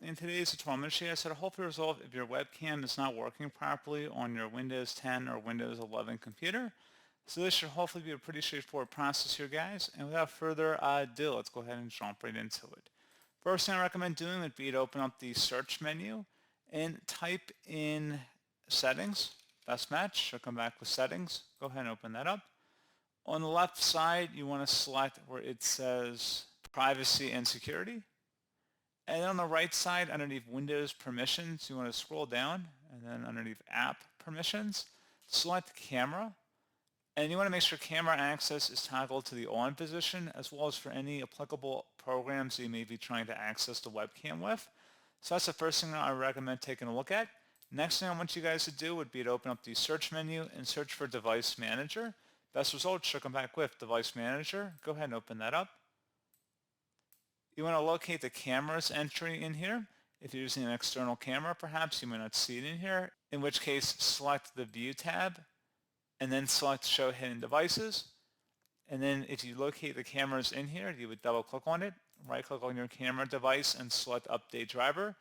in today's tutorial, I'm going to show you how to hopefully resolve if your webcam is not working properly on your Windows 10 or Windows 11 computer. So this should hopefully be a pretty straightforward process here, guys. And without further ado, let's go ahead and jump right into it. First thing I recommend doing would be to open up the search menu and type in settings. Best match. Should come back with settings. Go ahead and open that up. On the left side, you want to select where it says privacy and security. And then on the right side, underneath Windows permissions, you want to scroll down, and then underneath App permissions, select Camera. And you want to make sure camera access is toggled to the on position, as well as for any applicable programs you may be trying to access the webcam with. So that's the first thing I recommend taking a look at. Next thing I want you guys to do would be to open up the search menu and search for Device Manager. Best results should come back with Device Manager. Go ahead and open that up. You want to locate the cameras entry in here. If you're using an external camera, perhaps you may not see it in here, in which case select the View tab and then select Show Hidden Devices. And then if you locate the cameras in here, you would double click on it, right click on your camera device and select Update Driver.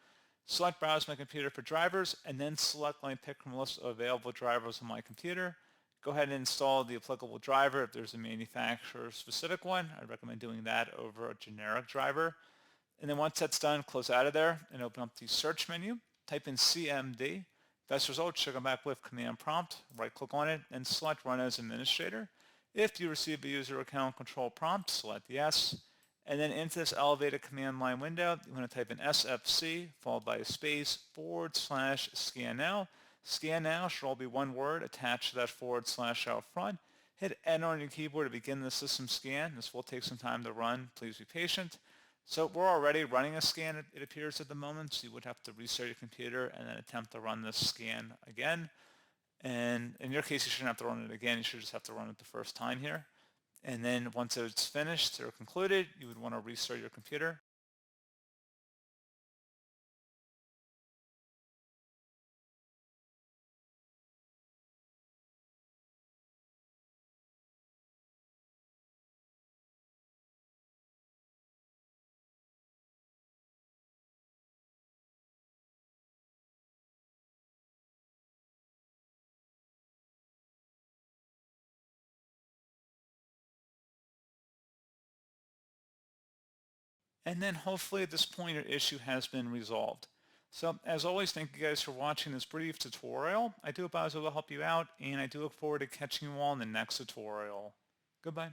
Select Browse My Computer for drivers, and then select Let me pick from a list of available drivers on my computer. Go ahead and install the applicable driver. If there's a manufacturer-specific one, I'd recommend doing that over a generic driver. And then once that's done, close out of there and open up the search menu. Type in CMD. Best results should come back with Command Prompt. Right-click on it and select Run as Administrator. If you receive a user account control prompt, select Yes. And then into this elevated command line window, you want to type in SFC followed by a space /scan now. Scan now should all be one word attached to that / out front. Hit Enter on your keyboard to begin the system scan. This will take some time to run. Please be patient. So we're already running a scan, it appears at the moment, so you would have to restart your computer and then attempt to run this scan again. And in your case, you shouldn't have to run it again. You should just have to run it the first time here. And then once it's finished or concluded, you would want to restart your computer. And then hopefully at this point your issue has been resolved. So as always, thank you guys for watching this brief tutorial. I do hope I was able to help you out, and I do look forward to catching you all in the next tutorial. Goodbye.